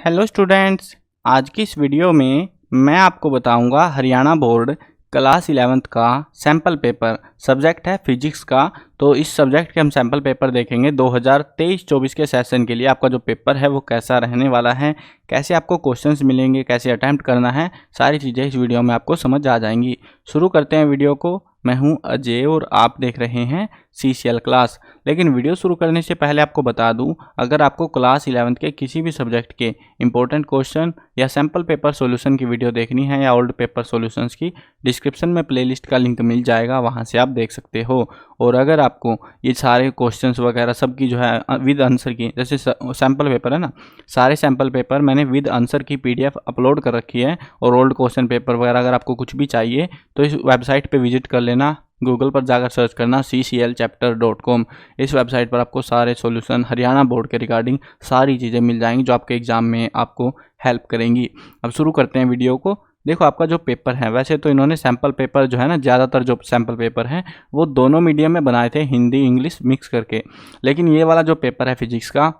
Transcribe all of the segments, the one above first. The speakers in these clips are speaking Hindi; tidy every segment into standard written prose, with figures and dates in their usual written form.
हेलो स्टूडेंट्स, आज की इस वीडियो में मैं आपको बताऊंगा हरियाणा बोर्ड क्लास 11th का सैम्पल पेपर। सब्जेक्ट है फिजिक्स का। तो इस सब्जेक्ट के हम सैम्पल पेपर देखेंगे 2023-24 के सेशन के लिए। आपका जो पेपर है वो कैसा रहने वाला है, कैसे आपको क्वेश्चंस मिलेंगे, कैसे अटैम्प्ट करना है, सारी चीज़ें इस वीडियो में आपको समझ आ जाएंगी। शुरू करते हैं वीडियो को। मैं हूं अजय और आप देख रहे हैं CCL क्लास। लेकिन वीडियो शुरू करने से पहले आपको बता दूं, अगर आपको क्लास 11th के किसी भी सब्जेक्ट के इंपॉर्टेंट क्वेश्चन या सैम्पल पेपर सॉल्यूशन की वीडियो देखनी है या ओल्ड पेपर सॉल्यूशंस की, डिस्क्रिप्शन में प्लेलिस्ट का लिंक मिल जाएगा, वहां से आप देख सकते हो। और अगर आपको ये सारे क्वेश्चंस वगैरह सब की जो है विद आंसर की, जैसे सैम्पल पेपर है ना, सारे सैम्पल पेपर मैंने विद आंसर की PDF अपलोड कर रखी है। और ओल्ड क्वेश्चन पेपर वगैरह अगर आपको कुछ भी चाहिए तो इस वेबसाइट पे विजिट कर लेना। गूगल पर जाकर सर्च करना cclchapter.com। इस वेबसाइट पर आपको सारे सॉल्यूशन हरियाणा बोर्ड के रिगार्डिंग सारी चीज़ें मिल जाएंगी जो आपके एग्जाम में आपको हेल्प करेंगी। अब शुरू करते हैं वीडियो को। देखो, आपका जो पेपर है, वैसे तो इन्होंने सैम्पल पेपर जो है ना, ज़्यादातर जो सैम्पल पेपर हैं वो दोनों मीडियम में बनाए थे, हिंदी इंग्लिश मिक्स करके। लेकिन ये वाला जो पेपर है फिजिक्स का,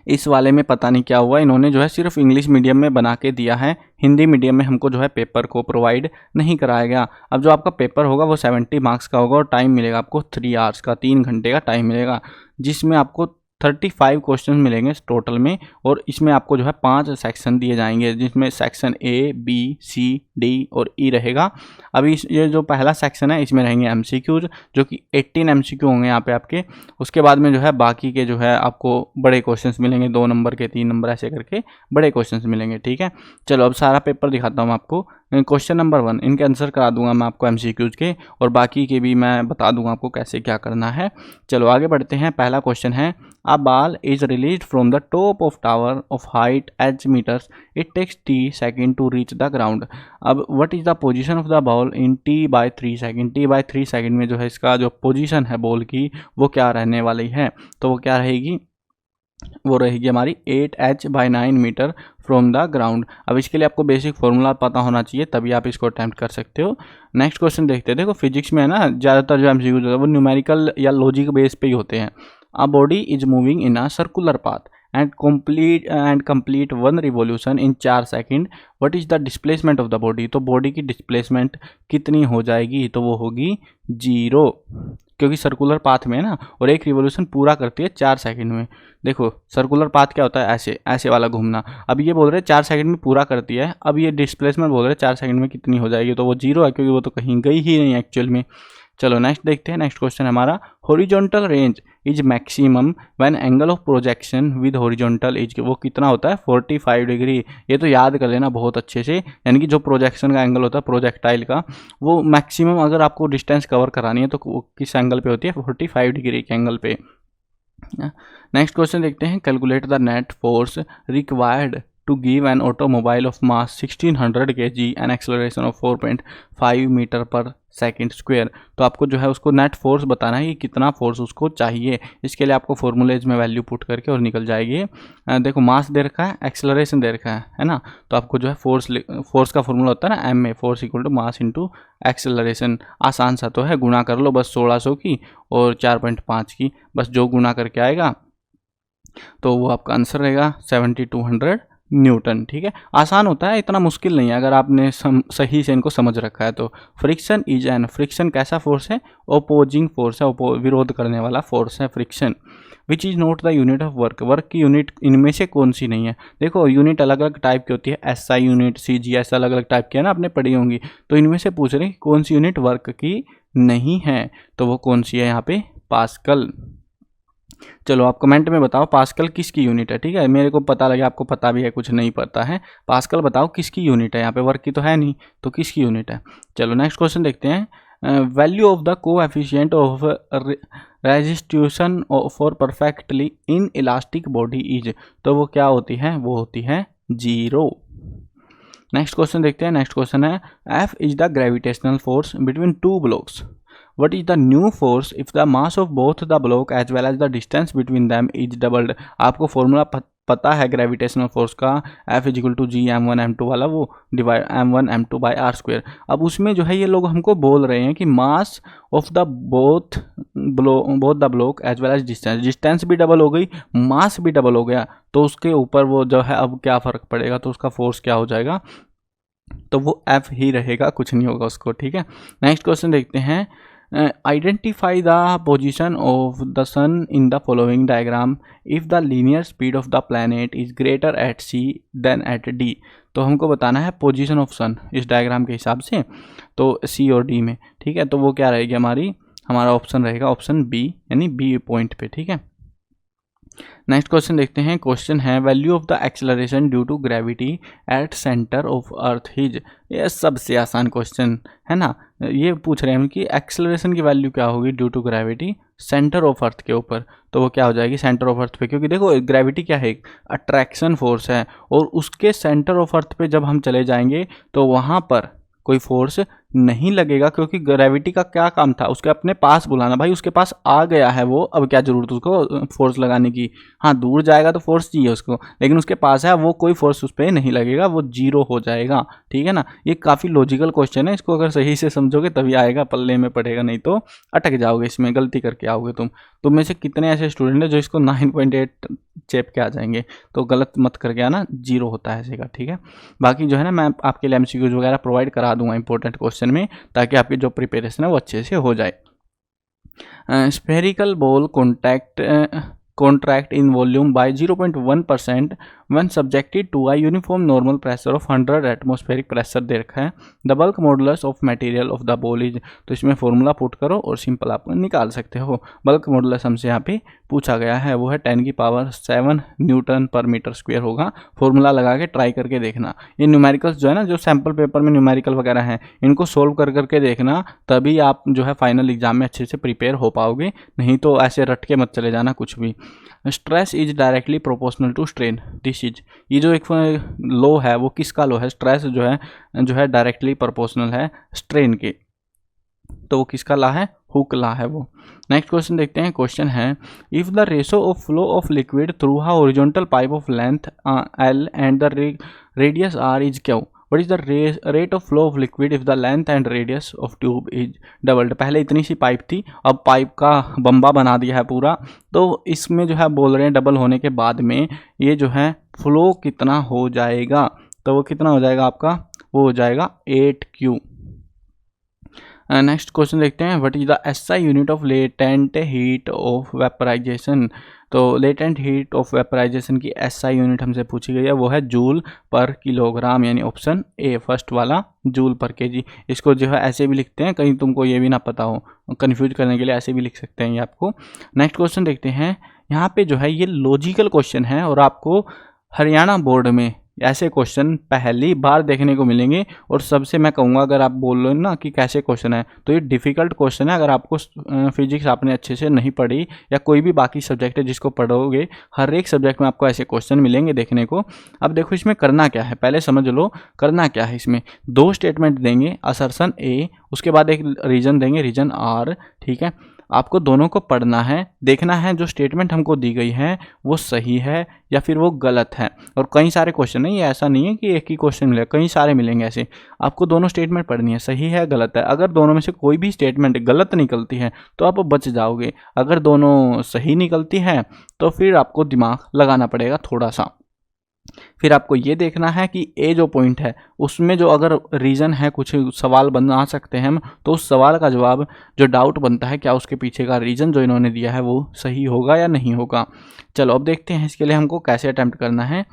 इस वाले में पता नहीं क्या हुआ, इन्होंने जो है सिर्फ इंग्लिश मीडियम में बना के दिया है, हिंदी मीडियम में हमको जो है पेपर को प्रोवाइड नहीं कराया गया। अब जो आपका पेपर होगा वो 70 मार्क्स का होगा और टाइम मिलेगा आपको 3 आवर्स का, 3 घंटे का टाइम मिलेगा, जिसमें आपको 35 क्वेश्चन मिलेंगे टोटल में। और इसमें आपको जो है 5 सेक्शन दिए जाएंगे, जिसमें section A, B, C, D और E रहेगा। अभी ये जो पहला सेक्शन है इसमें रहेंगे MCQs, जो कि 18 MCQ होंगे यहाँ पे आपके। उसके बाद में जो है बाकी के जो है आपको बड़े क्वेश्चंस मिलेंगे, 2 नंबर के, 3 नंबर ऐसे करके बड़े क्वेश्चंस मिलेंगे। ठीक है, चलो अब सारा पेपर दिखाता हूँ आपको। क्वेश्चन नंबर 1 इनके आंसर करा दूंगा मैं आपको MCQs के, और बाकी के भी मैं बता दूंगा आपको कैसे क्या करना है। चलो आगे बढ़ते हैं। पहला क्वेश्चन है, A ball is released from the top of tower of height h meters. It takes t second to reach the ground. अब what is the position of the ball in t/3 second? t/3 second में जो है इसका जो पोजीशन है बॉल की वो क्या रहने वाली है? तो वो क्या रहेगी? वो रहेगी हमारी 8h/9 metre from the ground. अब इसके लिए आपको बेसिक फॉर्मूला पता होना चाहिए, तभी आप इसको अटैम्प्ट कर सकते हो। नेक्स्ट क्वेश्चन देखते हैं। देखो, फिजिक्स में है ना, ज़्यादातर जो MCQ होता है वो न्यूमेरिकल या लॉजिक बेस पे ही होते हैं। A body is moving in a circular path and complete one revolution in 4 second. What is the displacement of the body? तो बॉडी की डिस्प्लेसमेंट कितनी हो जाएगी? तो वो होगी 0, क्योंकि सर्कुलर पाथ में है ना, और एक रिवोल्यूशन पूरा करती है 4 सेकंड में। देखो, सर्कुलर पाथ क्या होता है? ऐसे ऐसे वाला घूमना। अब ये बोल रहे हैं 4 सेकंड में पूरा करती है। अब ये डिस्प्लेसमेंट बोल रहे हैं 4 सेकंड में कितनी हो जाएगी? तो वो 0 है, क्योंकि वो तो कहीं गई ही नहीं एक्चुअल में। चलो नेक्स्ट देखते हैं। नेक्स्ट क्वेश्चन हमारा, horizontal range is maximum when angle of projection with horizontal is, वो कितना होता है? 45 डिग्री। ये तो याद कर लेना बहुत अच्छे से, यानी कि जो प्रोजेक्शन का एंगल होता है प्रोजेक्टाइल का, वो मैक्सिमम अगर आपको डिस्टेंस कवर करानी है तो किस एंगल पे होती है? 45 डिग्री के एंगल पे। नेक्स्ट क्वेश्चन देखते हैं, calculate the net force required to give an automobile of mass 1600 kg and acceleration of 4.5 metre पर सेकेंड स्क्वायर। तो आपको जो है उसको नेट फोर्स बताना है कि कितना फोर्स उसको चाहिए। इसके लिए आपको फॉर्मूलेज में वैल्यू पुट करके और निकल जाएगी। देखो, मास दे रखा है, एक्सेलरेशन दे रखा है ना, तो आपको जो है फोर्स का फॉर्मूला होता है ना M में, force equal to mass into acceleration. आसान सा तो है, गुना कर लो बस 1600 की और 4.5 की, बस जो गुना करके आएगा तो वो आपका आंसर रहेगा 7200 न्यूटन। ठीक है, आसान होता है, इतना मुश्किल नहीं है अगर आपने सही से इनको समझ रखा है तो। फ्रिक्शन इज एन, फ्रिक्शन कैसा फोर्स है? ओपोजिंग फोर्स है, विरोध करने वाला फोर्स है friction. Which is not the unit of work, work की यूनिट इनमें से कौन सी नहीं है? देखो, यूनिट अलग अलग टाइप की होती है, SI यूनिट, CGS अलग अलग टाइप की है ना, आपने पढ़ी होंगी। तो इनमें से पूछ रहे हैं कौन सी यूनिट वर्क की नहीं है, तो वो कौन सी है यहाँ पे? पास्कल। चलो आप कमेंट में बताओ पास्कल किसकी यूनिट है। ठीक है, मेरे को पता लगे आपको पता भी है, कुछ नहीं पता है। पास्कल बताओ किसकी यूनिट है, यहाँ पे वर्क की तो है नहीं, तो किसकी यूनिट है? चलो नेक्स्ट क्वेश्चन देखते हैं। Value of the coefficient of restitution for perfectly inelastic body is, तो वो क्या होती है? वो होती है 0। नेक्स्ट क्वेश्चन देखते हैं। नेक्स्ट क्वेश्चन है, F is the gravitational force between 2 blocks. What is the new force if the mass of both the block as well as the distance between them is doubled? आपको फॉर्मूला पता है ग्रेविटेशनल फोर्स का F = G m1m2 वाला, वो डिवाइड m1m2/r²। अब उसमें जो है ये लोग हमको बोल रहे हैं कि mass of the both the block as well as distance भी डबल हो गई, मास भी डबल हो गया, तो उसके ऊपर वो जो है अब क्या फ़र्क पड़ेगा, तो उसका फोर्स क्या हो जाएगा, तो वो F ही रहेगा, कुछ नहीं होगा उसको। ठीक है, नेक्स्ट क्वेश्चन देखते हैं। Identify the position of the sun in the following diagram if the linear speed of the planet is greater at C then at D। तो हमको बताना है पोजीशन ऑफ सन इस डायग्राम के हिसाब से, तो C और D में। ठीक है, तो वो क्या रहेगी हमारा ऑप्शन रहेगा ऑप्शन B, यानी B पॉइंट पे। ठीक है, नेक्स्ट क्वेश्चन देखते हैं। क्वेश्चन है value of the acceleration due to gravity at centre of earth is. ये सबसे आसान क्वेश्चन है ना, ये पूछ रहे हैं कि एक्सेलरेशन की वैल्यू क्या होगी due to gravity centre of earth के ऊपर, तो वो क्या हो जाएगी सेंटर ऑफ अर्थ पे, क्योंकि देखो ग्रेविटी क्या है, एक अट्रैक्शन फोर्स है, और उसके सेंटर ऑफ अर्थ पे जब हम चले जाएंगे तो वहाँ पर कोई फोर्स नहीं लगेगा, क्योंकि ग्रेविटी का क्या काम था, उसके अपने पास बुलाना। भाई उसके पास आ गया है वो, अब क्या जरूरत उसको फोर्स लगाने की। हाँ दूर जाएगा तो फोर्स चाहिए उसको, लेकिन उसके पास है, वो कोई फोर्स उस पर नहीं लगेगा, वो जीरो हो जाएगा। ठीक है ना, ये काफ़ी लॉजिकल क्वेश्चन है, इसको अगर सही से समझोगे तभी आएगा, पल्ले में पड़ेगा, नहीं तो अटक जाओगे इसमें, गलती करके आओगे तुम में से कितने ऐसे स्टूडेंट हैं जो इसको 9.8 चेप के आ जाएंगे, तो गलत मत करके आना, जीरो होता है ऐसे का। ठीक है, बाकी जो है ना मैं आपके लिए MCQs वगैरह प्रोवाइड करा दूंगा इंपॉर्टेंट क्वेश्चन में, ताकि आपकी जो प्रिपरेशन है वो अच्छे से हो जाए। Spherical ball contract in volume by 0.1% when subjected to a uniform normal pressure of 100 atmospheric pressure दे रखा है। the bulk modulus of material of the ball is, तो इसमें फॉर्मूला पुट करो और सिंपल आप निकाल सकते हो। बल्क मॉडुलस हमसे यहाँ पे पूछा गया है, वो है 10⁻7 न्यूटन पर मीटर स्क्वायर होगा। फॉर्मूला लगा के ट्राई करके देखना। ये न्यूमेरिकल्स जो है ना, जो सैम्पल पेपर में न्यूमेरिकल वगैरह हैं, इनको सोल्व करके देखना, तभी आप जो है फाइनल एग्जाम में अच्छे से प्रिपेयर हो पाओगे, नहीं तो ऐसे रट के मत चले जाना कुछ भी। Stress is directly proportional to strain, this is, ये जो एक लो है वो किसका लो है, स्ट्रेस जो है डायरेक्टली प्रोपोर्शनल है स्ट्रेन के, तो वो किसका ला है, हुक ला है वो। नेक्स्ट क्वेश्चन देखते हैं। क्वेश्चन है if the ratio of flow of liquid through a horizontal pipe of length L and the radius R is Q, what is the rate of flow of liquid if the length and radius of tube is doubled। पहले इतनी सी पाइप थी, अब पाइप का बम्बा बना दिया है पूरा, तो इसमें जो है बोल रहे हैं डबल होने के बाद में ये जो है फ्लो कितना हो जाएगा, तो वो कितना हो जाएगा आपका, वो हो जाएगा 8Q। नेक्स्ट क्वेश्चन देखते हैं। What is the SI unit of latent heat of vaporisation, तो लेटेंट हीट ऑफ वेपराइजेशन की SI यूनिट हमसे पूछी गई है, वो है जूल पर किलोग्राम, यानी ऑप्शन ए फर्स्ट वाला, जूल पर केजी। इसको जो है ऐसे भी लिखते हैं, कहीं तुमको ये भी ना पता हो, कंफ्यूज करने के लिए ऐसे भी लिख सकते हैं ये आपको। नेक्स्ट क्वेश्चन देखते हैं। यहाँ पे जो है ये लॉजिकल क्वेश्चन है, और आपको हरियाणा बोर्ड में ऐसे क्वेश्चन पहली बार देखने को मिलेंगे, और सबसे मैं कहूँगा अगर आप बोल लो ना कि कैसे क्वेश्चन है, तो ये डिफ़िकल्ट क्वेश्चन है। अगर आपको फिजिक्स आपने अच्छे से नहीं पढ़ी, या कोई भी बाकी सब्जेक्ट है जिसको पढ़ोगे, हर एक सब्जेक्ट में आपको ऐसे क्वेश्चन मिलेंगे देखने को। अब देखो इसमें करना क्या है, पहले समझ लो करना क्या है। इसमें दो स्टेटमेंट देंगे, असर्शन A, उसके बाद एक रीजन देंगे, रीजन R। ठीक है, आपको दोनों को पढ़ना है, देखना है जो स्टेटमेंट हमको दी गई है वो सही है या फिर वो गलत है। और कई सारे क्वेश्चन है, ये ऐसा नहीं है कि एक ही क्वेश्चन मिलेगा, कई सारे मिलेंगे ऐसे। आपको दोनों स्टेटमेंट पढ़नी है, सही है गलत है। अगर दोनों में से कोई भी स्टेटमेंट गलत निकलती है तो आप बच जाओगे, अगर दोनों सही निकलती है तो फिर आपको दिमाग लगाना पड़ेगा थोड़ा सा। फिर आपको ये देखना है कि ए जो पॉइंट है उसमें जो अगर रीज़न है, कुछ सवाल बना सकते हैं हम, तो उस सवाल का जवाब जो डाउट बनता है, क्या उसके पीछे का रीज़न जो इन्होंने दिया है वो सही होगा या नहीं होगा। चलो अब देखते हैं इसके लिए हमको कैसे अटेम्प्ट करना है।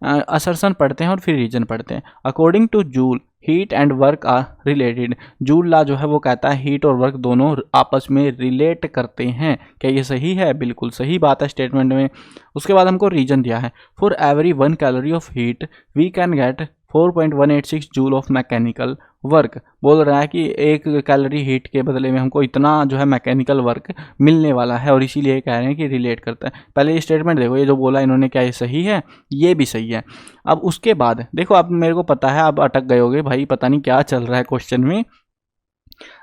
असर्शन पढ़ते हैं और फिर रीजन पढ़ते हैं। According to Joule heat and work are related, Joule law जो है वो कहता है हीट और वर्क दोनों आपस में रिलेट करते हैं। क्या ये सही है? बिल्कुल सही बात है स्टेटमेंट में। उसके बाद हमको रीजन दिया है, for every 1 calorie of heat we can get 4.186 joule of mechanical work. बोल रहा है कि 1 कैलोरी हीट के बदले में हमको इतना जो है मैकेनिकल वर्क मिलने वाला है, और इसीलिए कह रहे हैं कि रिलेट करता है। पहले ये स्टेटमेंट देखो, ये जो बोला इन्होंने, क्या ये सही है? ये भी सही है। अब उसके बाद देखो, अब मेरे को पता है आप अटक गए होगे, भाई पता नहीं क्या चल रहा है क्वेश्चन में।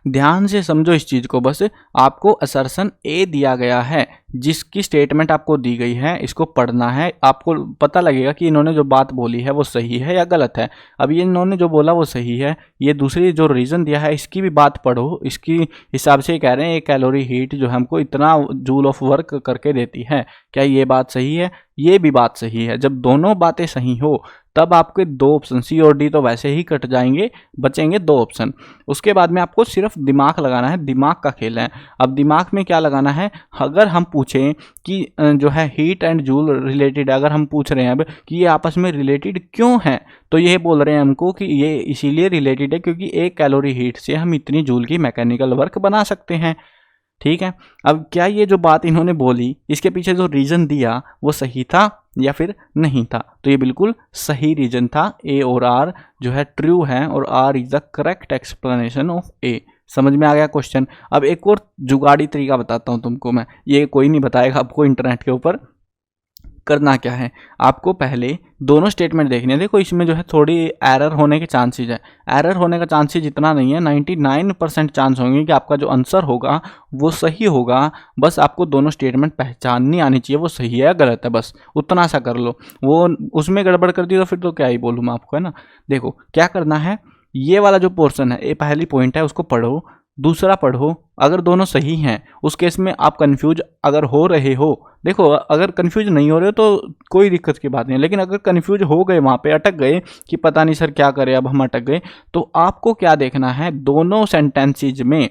ध्यान से समझो इस चीज़ को, बस आपको असर्शन ए दिया गया है जिसकी स्टेटमेंट आपको दी गई है इसको पढ़ना है, आपको पता लगेगा कि इन्होंने जो बात बोली है वो सही है या गलत है। अब ये इन्होंने जो बोला वो सही है, ये दूसरी जो रीज़न दिया है इसकी भी बात पढ़ो, इसकी हिसाब से कह रहे हैं 1 कैलोरी हीट जो हमको इतना जूल ऑफ वर्क करके देती है। क्या ये बात सही है? ये भी बात सही है। जब दोनों बातें सही हो तब आपके 2 ऑप्शन सी और डी तो वैसे ही कट जाएंगे, बचेंगे 2 ऑप्शन। उसके बाद में आपको सिर्फ दिमाग लगाना है, दिमाग का खेल है। अब दिमाग में क्या लगाना है, अगर हम पूछें कि जो है हीट एंड जूल रिलेटेड, अगर हम पूछ रहे हैं अब कि ये आपस में रिलेटेड क्यों है, तो ये बोल रहे हैं हमको कि ये इसीलिए रिलेटेड है क्योंकि 1 कैलोरी हीट से हम इतनी जूल की मैकेनिकल वर्क बना सकते हैं। ठीक है, अब क्या ये जो बात इन्होंने बोली इसके पीछे जो रीज़न दिया वो सही था या फिर नहीं था? तो ये बिल्कुल सही रीज़न था। ए और आर जो है ट्रू है और R is the correct explanation of A. समझ में आ गया क्वेश्चन? अब एक और जुगाड़ी तरीका बताता हूँ तुमको मैं, ये कोई नहीं बताएगा आपको इंटरनेट के ऊपर। करना क्या है, आपको पहले दोनों स्टेटमेंट देखने हैं। देखो इसमें जो है थोड़ी एरर होने के चांसेस है, एरर होने का चांसेस इतना नहीं है, 99% चांस होंगे कि आपका जो आंसर होगा वो सही होगा। बस आपको दोनों स्टेटमेंट पहचाननी आनी चाहिए वो सही है या गलत है, बस उतना सा कर लो। वो उसमें गड़बड़ कर दी तो फिर तो क्या ही बोलूँ मैं आपको, है ना। देखो क्या करना है, ये वाला जो पोर्शन है, ये पहली पॉइंट है उसको पढ़ो, दूसरा पढ़ो। अगर दोनों सही हैं उस केस में आप कंफ्यूज अगर हो रहे हो, देखो अगर कंफ्यूज नहीं हो रहे हो तो कोई दिक्कत की बात नहीं है, लेकिन अगर कंफ्यूज हो गए, वहाँ पे अटक गए कि पता नहीं सर क्या करें अब हम अटक गए, तो आपको क्या देखना है, दोनों सेंटेंसेज में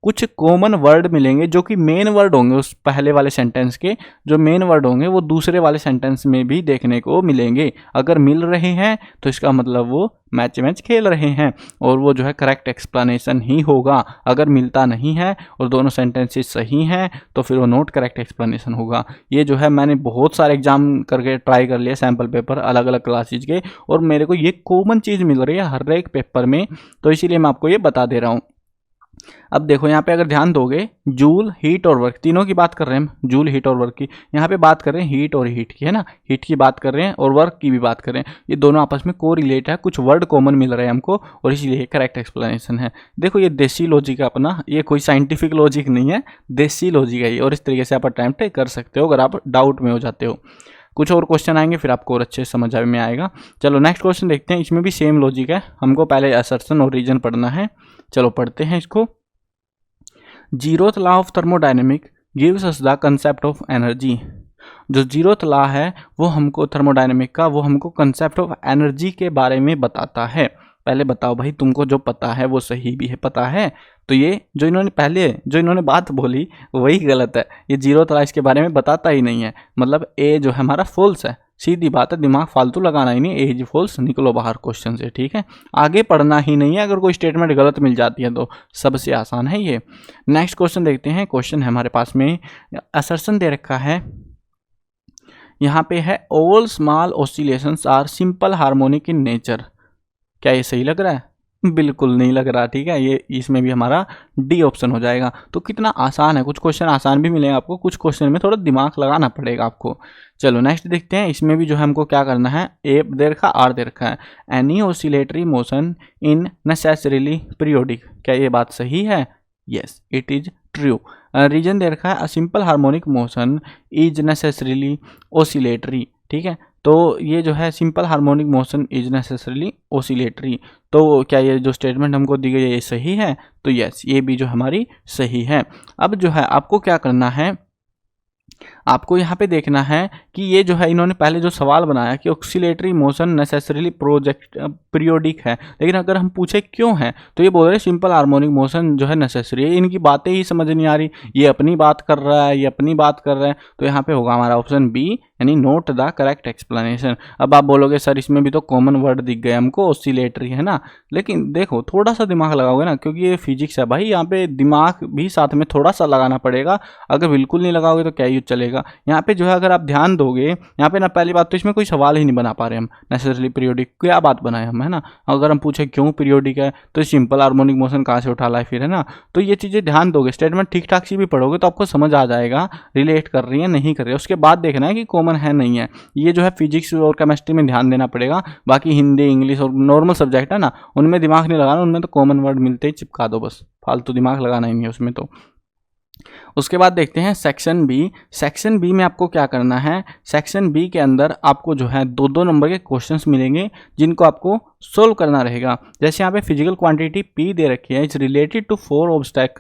कुछ कॉमन वर्ड मिलेंगे जो कि मेन वर्ड होंगे उस पहले वाले सेंटेंस के, जो मेन वर्ड होंगे वो दूसरे वाले सेंटेंस में भी देखने को मिलेंगे। अगर मिल रहे हैं तो इसका मतलब वो मैच खेल रहे हैं और वो जो है करेक्ट एक्सप्लेनेशन ही होगा। अगर मिलता नहीं है और दोनों सेंटेंसेस सही हैं तो फिर वो नॉट करेक्ट एक्सप्लेनेशन होगा। ये जो है मैंने बहुत सारे एग्जाम करके ट्राई कर लिया, सैम्पल पेपर अलग अलग क्लासेज के, और मेरे को ये कॉमन चीज़ मिल रही है हर एक पेपर में, तो इसीलिए मैं आपको ये बता दे रहा हूँ। अब देखो यहाँ पे अगर ध्यान दोगे, जूल, हीट और वर्क, तीनों की बात कर रहे हैं हम, जूल, हीट और वर्क की। यहाँ पे बात कर रहे हैं हीट और हीट की, है ना, हीट की बात कर रहे हैं और वर्क की भी बात कर रहे हैं। ये दोनों आपस में को रिलेट है, कुछ वर्ड कॉमन मिल रहे हैं हमको और इसीलिए करेक्ट एक्सप्लेनेशन है। देखो ये देसी लॉजिक है अपना, ये कोई साइंटिफिक लॉजिक नहीं है, देसी लॉजिक है ये, और इस तरीके से आप अटैम्प्ट कर सकते हो अगर आप डाउट में हो जाते हो। कुछ और क्वेश्चन आएंगे फिर आपको और अच्छे से समझ में आएगा। चलो नेक्स्ट क्वेश्चन देखते हैं, इसमें भी सेम लॉजिक है, हमको पहले असर्शन और रीजन पढ़ना है। चलो पढ़ते हैं इसको। Zeroth law of thermodynamic gives us the concept of energy. जो जीरोथ लॉ है वो हमको थर्मोडायनेमिक का, वो हमको कंसेप्ट ऑफ एनर्जी के बारे में बताता है। पहले बताओ भाई, तुमको जो पता है वो सही भी है, पता है? तो ये जो इन्होंने पहले जो इन्होंने बात बोली वही गलत है। ये जीरोथ लॉ इसके बारे में बताता ही नहीं है, मतलब ए जो है हमारा फॉल्स है। सीधी बात है, दिमाग फालतू लगाना ही नहीं, एज फॉल्स, निकलो बाहर क्वेश्चन से। ठीक है, आगे पढ़ना ही नहीं है, अगर कोई स्टेटमेंट गलत मिल जाती है तो सबसे आसान है ये। नेक्स्ट क्वेश्चन देखते हैं। क्वेश्चन है हमारे पास में, असर्शन दे रखा है यहाँ पे है, all small oscillations are simple harmonic in nature. क्या ये सही लग रहा है? बिल्कुल नहीं लग रहा। ठीक है, ये इसमें भी हमारा डी ऑप्शन हो जाएगा। तो कितना आसान है, कुछ क्वेश्चन आसान भी मिलेंगे आपको, कुछ क्वेश्चन में थोड़ा दिमाग लगाना पड़ेगा आपको। चलो नेक्स्ट देखते हैं, इसमें भी जो है हमको क्या करना है, ए दे रखा, आर दे रखा है। Any oscillatory motion in necessarily periodic. क्या ये बात सही है? Yes, it is true. Reason दे रखा है, a simple harmonic motion is necessarily oscillatory. ठीक है, तो ये जो है simple harmonic motion is necessarily oscillatory, तो क्या ये जो स्टेटमेंट हमको दी गई है ये सही है? तो यस, ये भी जो हमारी सही है। अब जो है आपको क्या करना है, आपको यहाँ पे देखना है कि ये जो है इन्होंने पहले जो सवाल बनाया कि ऑक्सीलेटरी मोशन नेसेसरीली पीरियोडिक है, लेकिन अगर हम पूछे क्यों है तो ये बोल रहे सिंपल हार्मोनिक मोशन जो है नेसेसरी है। इनकी बातें ही समझ नहीं आ रही, ये अपनी बात कर रहा है, ये अपनी बात कर रहा है, तो यहाँ पे होगा हमारा ऑप्शन बी, यानी नोट द करेक्ट एक्सप्लेनेशन। अब आप बोलोगे सर इसमें भी तो कॉमन वर्ड दिख गए हमको, ऑसिलेटरी है ना, लेकिन देखो थोड़ा सा दिमाग लगाओगे ना, क्योंकि ये फिजिक्स है भाई, यहाँ पे दिमाग भी साथ में थोड़ा सा लगाना पड़ेगा। अगर बिल्कुल नहीं लगाओगे तो क्या यूज चलेगा। यहाँ पे जो है अगर आप ध्यान दोगे, यहाँ पे ना पहली बात तो इसमें कोई सवाल ही नहीं बना पा रहे हम, नेसेसरली पीरियोडिक क्या बात बनाए हम, है ना। अगर हम पूछे क्यों पीरियोडिक है तो सिंपल हार्मोनिक मोशन कहाँ से उठा ला है फिर, है ना। तो ये चीज़ें ध्यान दोगे, स्टेटमेंट ठीक ठाक सी भी पढ़ोगे तो आपको समझ आ जाएगा रिलेट कर रही है नहीं कर रही है। उसके बाद देखना है कि कॉमन है नहीं है। ये जो है फिजिक्स और केमिस्ट्री में ध्यान देना पड़ेगा, बाकी हिंदी इंग्लिश और नॉर्मल सब्जेक्ट है ना, उनमें दिमाग नहीं लगाना, उनमें तो कॉमन वर्ड मिलते ही चिपका दो, बस फालतू दिमाग लगाना ही नहीं है उसमें तो। उसके बाद देखते हैं सेक्शन बी। सेक्शन बी में आपको क्या करना है, सेक्शन बी के अंदर आपको जो है 2-2 नंबर के क्वेश्चंस मिलेंगे जिनको आपको सोल्व करना रहेगा। जैसे यहाँ पे फिजिकल क्वांटिटी पी दे रखी है, it's related to 4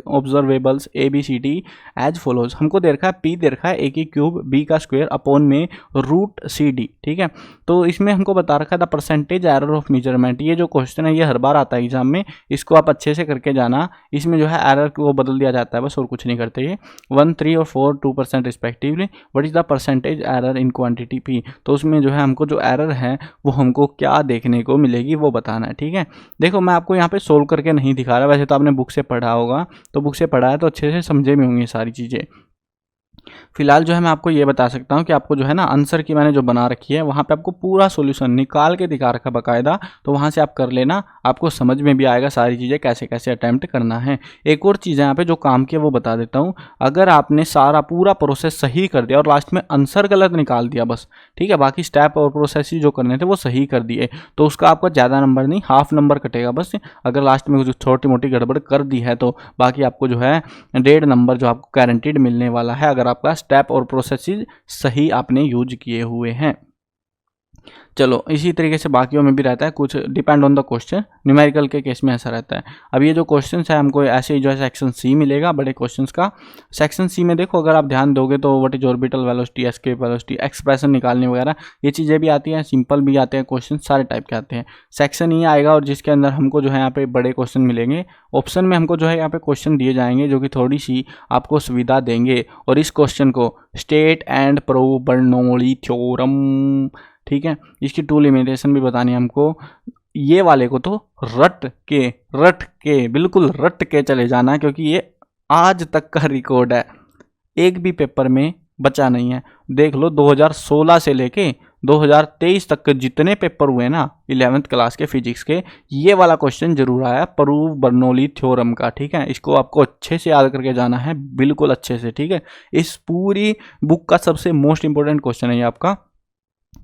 observables A B C D as follows. हमको दे रखा है पी दे रखा है ए की क्यूब बी का स्क्वायर अपॉन में रूट सी डी, ठीक है। तो इसमें हमको बता रखा है the percentage error of measurement. ये जो क्वेश्चन है ये हर बार आता है एग्जाम में, इसको आप अच्छे से करके जाना। इसमें जो है एरर को बदल दिया जाता है बस, और कुछ नहीं करते ये। 1, 3 और 4, 2% respectively. What is the percentage error in quantity P. तो उसमें जो है हमको जो एरर है वो हमको क्या देखने को मिलेगी वो बताना है, ठीक है। देखो मैं आपको यहाँ पे सोल्व करके नहीं दिखा रहा, वैसे तो आपने बुक से पढ़ा होगा, तो बुक से पढ़ा है तो अच्छे से समझे भी होंगे सारी चीज़ें। फिलहाल जो है मैं आपको ये बता सकता हूँ कि आपको जो है ना आंसर की मैंने जो बना रखी है वहाँ पे आपको पूरा सॉल्यूशन निकाल के दिखा रखा बाकायदा, तो वहाँ से आप कर लेना, आपको समझ में भी आएगा सारी चीज़ें कैसे कैसे अटैम्प्ट करना है। एक और चीज़ यहाँ पे जो काम की है वो बता देता हूँ। अगर आपने सारा पूरा प्रोसेस सही कर दिया और लास्ट में आंसर गलत निकाल दिया बस, ठीक है, बाकी स्टेप और प्रोसेस जो करने थे वो सही कर दिए, तो उसका आपका ज़्यादा नंबर नहीं, हाफ नंबर कटेगा बस। अगर लास्ट में कुछ छोटी मोटी गड़बड़ कर दी है तो बाकी आपको जो है 1.5 नंबर जो आपको गारंटीड मिलने वाला है, अगर आपका स्टेप और प्रोसेसेस सही आपने यूज किए हुए हैं। चलो इसी तरीके से बाकियों में भी रहता है, कुछ depend on the question. Numerical के केस में ऐसा रहता है। अब ये जो क्वेश्चन है हमको ऐसे ही जो है सेक्शन सी मिलेगा बड़े क्वेश्चंस का। सेक्शन सी में देखो अगर आप ध्यान दोगे तो what is orbital velocity, escape velocity, expression निकालने वगैरह ये चीज़ें भी आती हैं, सिंपल भी आते हैं क्वेश्चन, सारे टाइप के आते हैं। सेक्शन ई आएगा और जिसके अंदर हमको जो है यहाँ पे बड़े क्वेश्चन मिलेंगे। ऑप्शन में हमको जो है यहाँ पे क्वेश्चन दिए जाएंगे जो कि थोड़ी सी आपको सुविधा देंगे, और इस क्वेश्चन को state and prove Bernoulli theorem, ठीक है, इसकी 2 लिमिटेशन भी बतानी है हमको। ये वाले को तो रट के बिल्कुल रट के चले जाना, क्योंकि ये आज तक का रिकॉर्ड है, एक भी पेपर में बचा नहीं है। देख लो 2016 से लेके 2023 तक के जितने पेपर हुए ना 11th क्लास के फिजिक्स के, ये वाला क्वेश्चन जरूर आया प्रूव बर्नौली थ्योरम का, ठीक है। इसको आपको अच्छे से याद करके जाना है, बिल्कुल अच्छे से, ठीक है। इस पूरी बुक का सबसे मोस्ट इंपॉर्टेंट क्वेश्चन है ये आपका।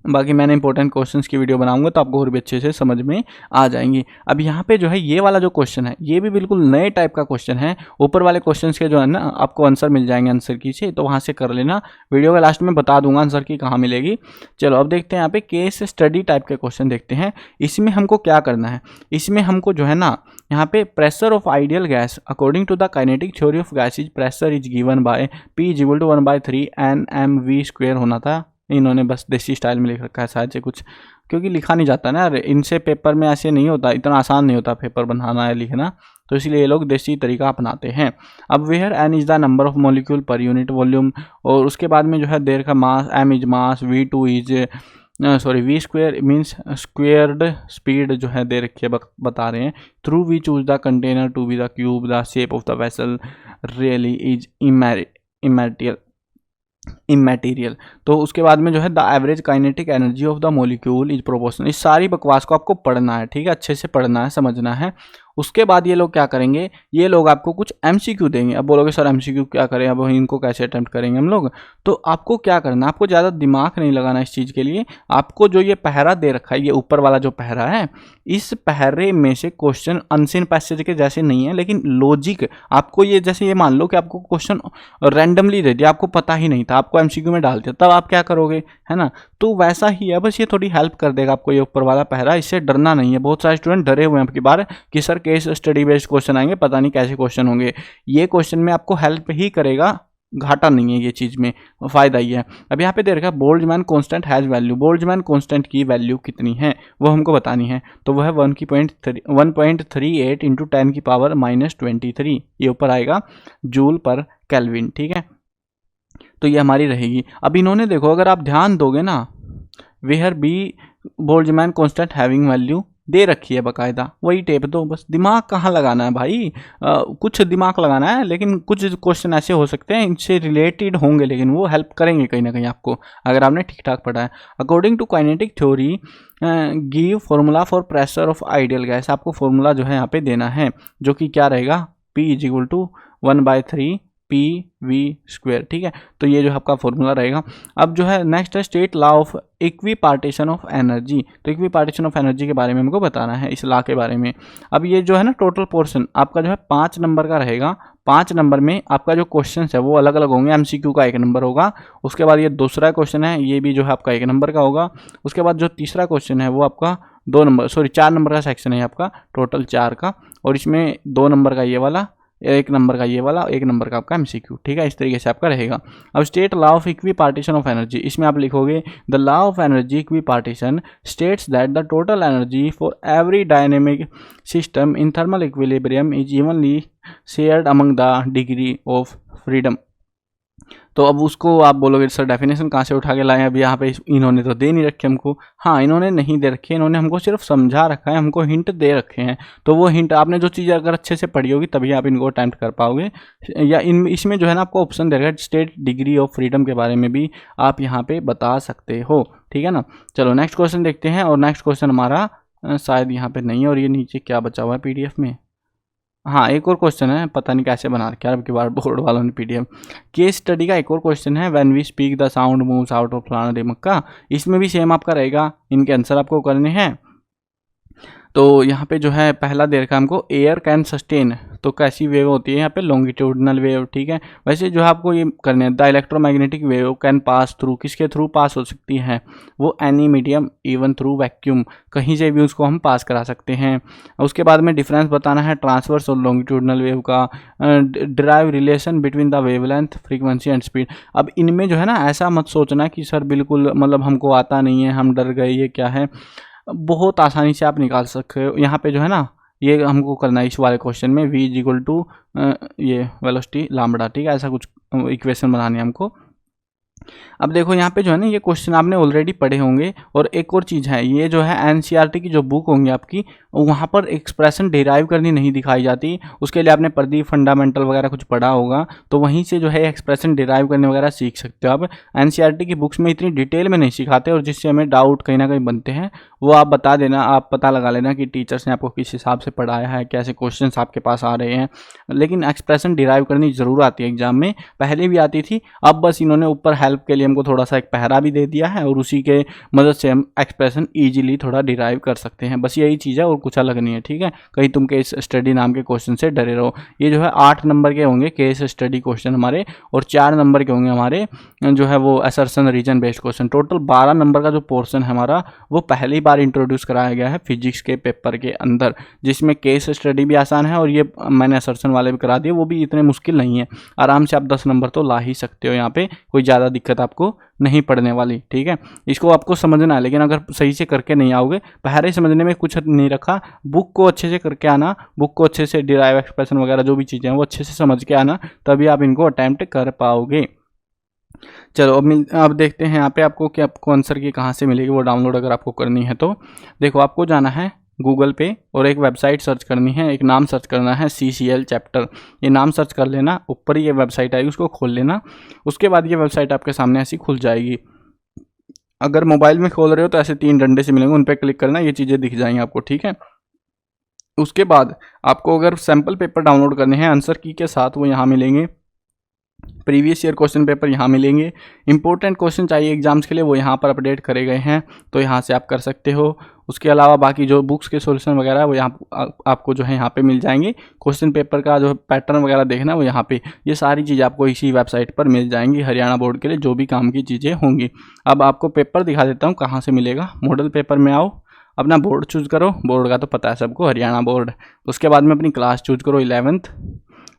बाकी मैंने इंपॉर्टेंट क्वेश्चंस की वीडियो बनाऊंगा तो आपको और भी अच्छे से समझ में आ जाएंगी। अब यहाँ पे जो है ये वाला जो क्वेश्चन है ये भी बिल्कुल नए टाइप का क्वेश्चन है। ऊपर वाले क्वेश्चंस के जो है ना आपको आंसर मिल जाएंगे आंसर की से, तो वहाँ से कर लेना। वीडियो के लास्ट में बता दूंगा आंसर की कहाँ मिलेगी। चलो अब देखते हैं यहाँ पे केस स्टडी टाइप के क्वेश्चन देखते हैं। इसमें हमको क्या करना है, इसमें हमको जो है ना यहाँ पे pressure of ideal gas according to the kinetic theory of gases pressure is given by P = 1/3 nmv² होना था। इन्होंने बस देसी स्टाइल में लिख रखा है शायद से कुछ, क्योंकि लिखा नहीं जाता ना यार इनसे, पेपर में ऐसे नहीं होता, इतना आसान नहीं होता पेपर बनाना या लिखना, तो इसलिए ये लोग देसी तरीका अपनाते हैं। अब where n is the number of molecule per unit volume, और उसके बाद में जो है देर का mass, m is mass, v2 is v² means squared speed जो है दे रखी है, बता रहे हैं। Though we choose the container to be the cube, the shape of the vessel really is immaterial. तो उसके बाद में जो है the average kinetic energy of the molecule is proportional. इस सारी बकवास को आपको पढ़ना है, ठीक है, अच्छे से पढ़ना है, समझना है। उसके बाद ये लोग क्या करेंगे, ये लोग आपको कुछ MCQ देंगे। अब बोलोगे सर MCQ क्या करें, अब इनको कैसे अटेम्प्ट करेंगे हम लोग। तो आपको क्या करना है, आपको ज़्यादा दिमाग नहीं लगाना इस चीज़ के लिए। आपको जो ये पहरा दे रखा है, ये ऊपर वाला जो पहरा है, इस पहरे में से क्वेश्चन अनसीन पैसेज के जैसे नहीं है, लेकिन लॉजिक आपको ये, जैसे ये मान लो कि आपको क्वेश्चन रैंडमली दे दिया, आपको पता ही नहीं था, आपको MCQ में डाल दिया, तब आप क्या करोगे, है ना। तो वैसा ही है, बस ये थोड़ी हेल्प कर देगा आपको ये ऊपर वाला पहरा। इससे डरना नहीं है। बहुत सारे स्टूडेंट डरे हुए हैं आपकी बार कि sir case study based question आएंगे, पता नहीं कैसे क्वेश्चन होंगे। ये क्वेश्चन में आपको हेल्प ही करेगा, घाटा नहीं है ये चीज़ में, फ़ायदा ही है। अब यहाँ पे दे रखा है Boltzmann constant has value. Boltzmann constant की वैल्यू कितनी है वो हमको बतानी है, तो वह है 1.38 × 10⁻⁻23, ये ऊपर आएगा जूल पर केल्विन, ठीक है। तो ये हमारी रहेगी। अब इन्होंने देखो अगर आप ध्यान दोगे ना, where B Boltzmann constant having value दे रखी है बकायदा, वही टेप दो बस। दिमाग कहाँ लगाना है भाई, कुछ दिमाग लगाना है, लेकिन कुछ क्वेश्चन ऐसे हो सकते हैं इनसे रिलेटेड होंगे, लेकिन वो हेल्प करेंगे कहीं ना कहीं आपको, अगर आपने ठीक ठाक पढ़ा है। According to kinetic theory give formula for pressure of ideal gas. आपको फॉर्मूला जो है यहाँ पे देना है, जो कि क्या रहेगा, P = 1/3 PV², ठीक है। तो ये जो आपका फॉर्मूला रहेगा। अब जो है नेक्स्ट है state law of equipartition of energy. तो इक्विपार्टीशन ऑफ एनर्जी के बारे में हमको बताना है, इस लॉ के बारे में। अब ये जो है ना टोटल पोर्शन आपका जो है 5 नंबर का रहेगा। 5 नंबर में आपका जो क्वेश्चन है वो अलग अलग होंगे। MCQ का 1 नंबर होगा, उसके बाद ये दूसरा क्वेश्चन है ये भी जो है आपका 1 नंबर का होगा, उसके बाद जो तीसरा क्वेश्चन है वो आपका 4 नंबर का सेक्शन है आपका, टोटल 4 का, और इसमें 2 नंबर का ये वाला, 1 नंबर का ये वाला, 1 नंबर का आपका MCQ, ठीक है। इस तरीके से आपका रहेगा। अब state law of equi partition of energy, इसमें आप लिखोगे the law of energy equi partition states that the total energy for every dynamic system in thermal equilibrium is evenly shared among the degree of freedom. तो अब उसको आप बोलोगे सर डेफिनेशन कहाँ से उठा के लाए, अब यहाँ पे इन्होंने तो दे नहीं रखे हमको। हाँ, इन्होंने नहीं दे रखे, इन्होंने हमको सिर्फ समझा रखा है, हमको हिंट दे रखे हैं। तो वो हिंट आपने जो चीज़ अगर अच्छे से पढ़ी होगी तभी आप इनको अटैम्प्ट कर पाओगे। या इसमें जो है ना आपको ऑप्शन दे रखा है स्टेट डिग्री ऑफ फ्रीडम के बारे में भी आप यहाँ पे बता सकते हो, ठीक है ना। चलो नेक्स्ट क्वेश्चन देखते हैं, और नेक्स्ट क्वेश्चन हमारा शायद यहाँ पे नहीं है, और ये नीचे क्या बचा हुआ है PDF में। हाँ, एक और क्वेश्चन है, पता नहीं कैसे बना रखा है अब की बार बोर्ड वालों ने PDF। केस स्टडी का एक और क्वेश्चन है, when we speak the sound moves out of फलाना रिमक का। इसमें भी सेम आपका रहेगा, इनके आंसर आपको करने हैं। तो यहाँ पे जो है पहला दे रखा है हमको एयर कैन सस्टेन, तो कैसी वेव होती है यहाँ पे, लॉन्गिट्यूडनल वेव, ठीक है। वैसे जो है आपको ये करने हैं the electromagnetic wave can pass through, किसके थ्रू पास हो सकती है, वो any medium even through vacuum, कहीं से भी उसको हम पास करा सकते हैं। उसके बाद में डिफरेंस बताना है ट्रांसवर्स और लॉन्गिट्यूडनल वेव का, derive relation between the wavelength frequency and speed. अब इनमें जो है ना ऐसा मत सोचना कि सर बिल्कुल मतलब हमको आता नहीं है, हम डर गए, ये क्या है, बहुत आसानी से आप निकाल सकते हो। यहाँ पे जो है ना ये हमको करना है इस वाले क्वेश्चन में v इक्वल टू ये वेलोसिटी लैम्बडा, ठीक है, ऐसा कुछ इक्वेशन बनानी है हमको। अब देखो यहाँ पे जो है ना ये क्वेश्चन आपने ऑलरेडी पढ़े होंगे, और एक और चीज़ है, ये जो है NCERT की जो बुक होंगी आपकी, वहाँ पर एक्सप्रेशन डिराइव करनी नहीं दिखाई जाती। उसके लिए आपने प्रदीप फंडामेंटल वगैरह कुछ पढ़ा होगा, तो वहीं से जो है एक्सप्रेशन डिराइव करने वगैरह सीख सकते हो आप। NCERT की बुक्स में इतनी डिटेल में नहीं सिखाते, और जिससे हमें डाउट कहीं ना कहीं बनते हैं वो आप बता देना, आप पता लगा लेना कि टीचर्स ने आपको किस हिसाब से पढ़ाया है, कैसे क्वेश्चन आपके पास आ रहे हैं। लेकिन एक्सप्रेशन डिराइव करनी ज़रूर आती है एग्जाम में, पहले भी आती थी, अब बस इन्होंने ऊपर हेल्प के लिए हमको थोड़ा सा एक पहरा भी दे दिया है, और उसी के मदद से हम एक्सप्रेशन ईजिली थोड़ा डिराइव कर सकते हैं। बस यही चीज़ है और कुछ अलग नहीं है, ठीक है। कहीं तुम केस स्टडी नाम के क्वेश्चन से डरे रहो। ये जो है 8 नंबर के होंगे केस स्टडी क्वेश्चन हमारे, और 4 नंबर के होंगे हमारे जो है वो assertion reason based question. Total 12 number का जो पोर्शन है हमारा वो पहली बार इंट्रोड्यूस कराया गया है फिजिक्स के पेपर के अंदर, जिसमें केस स्टडी भी आसान है, और ये मैंने असर्शन वाले भी करा दिए, वो भी इतने मुश्किल नहीं है। आराम से आप 10 नंबर तो ला ही सकते हो, यहाँ पे कोई ज़्यादा दिक्कत आपको नहीं पड़ने वाली, ठीक है। इसको आपको समझना है, लेकिन अगर सही से करके नहीं आओगे, पहले समझने में कुछ नहीं रखा, बुक को अच्छे से करके आना, बुक को अच्छे से डिराइव एक्सप्रेशन वगैरह जो भी चीज़ें हैं वो अच्छे से समझ के आना, तभी आप इनको अटैम्प्ट कर पाओगे। चलो अब देखते हैं यहाँ पे आपको कि आपको आंसर की कहाँ से मिलेगी वो डाउनलोड अगर आपको करनी है तो। देखो आपको जाना है गूगल पे और एक वेबसाइट सर्च करनी है, एक नाम सर्च करना है CCL चैप्टर, ये नाम सर्च कर लेना, ऊपर ही ये वेबसाइट आएगी उसको खोल लेना। उसके बाद ये वेबसाइट आपके सामने ऐसी खुल जाएगी। अगर मोबाइल में खोल रहे हो तो ऐसे 3 डंडे से मिलेंगे, उन पर क्लिक करना, ये चीज़ें दिख जाएंगी आपको, ठीक है। उसके बाद आपको अगर सैम्पल पेपर डाउनलोड करने हैं आंसर की के साथ, वो यहाँ मिलेंगे। प्रीवियस ईयर क्वेश्चन पेपर यहाँ मिलेंगे। इंपॉर्टेंट क्वेश्चन चाहिए एग्जाम्स के लिए, वो यहाँ पर अपडेट करे गए हैं, तो यहाँ से आप कर सकते हो। उसके अलावा बाकी जो बुक्स के सॉल्यूशन वगैरह वो यहाँ आपको जो है यहाँ पे मिल जाएंगे। क्वेश्चन पेपर का जो पैटर्न वगैरह देखना वो यहाँ पे, ये सारी चीज़ें आपको इसी वेबसाइट पर मिल जाएंगी हरियाणा बोर्ड के लिए जो भी काम की चीज़ें होंगी। अब आपको पेपर दिखा देता हूँ कहाँ से मिलेगा। मॉडल पेपर में आओ, अपना बोर्ड चूज़ करो, बोर्ड का तो पता है सबको हरियाणा बोर्ड। उसके बाद में अपनी क्लास चूज़ करो 11th।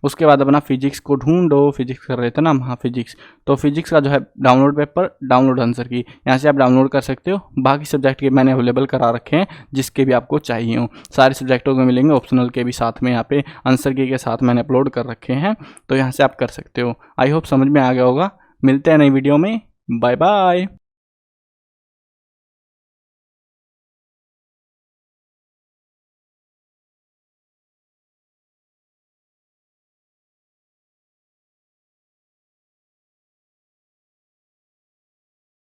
उसके बाद अपना फिजिक्स को ढूंढो, फिजिक्स कर रहे थे ना, हाँ फिजिक्स, तो फिजिक्स का जो है डाउनलोड पेपर, डाउनलोड आंसर की, यहाँ से आप डाउनलोड कर सकते हो। बाकी सब्जेक्ट के मैंने अवेलेबल करा रखे हैं, जिसके भी आपको चाहिए हो सारे सब्जेक्टों को मिलेंगे, ऑप्शनल के भी साथ में यहाँ पे आंसर की के साथ मैंने अपलोड कर रखे हैं, तो यहाँ से आप कर सकते हो। आई होप समझ में आ गया होगा। मिलते हैं नई वीडियो में, बाय बाय।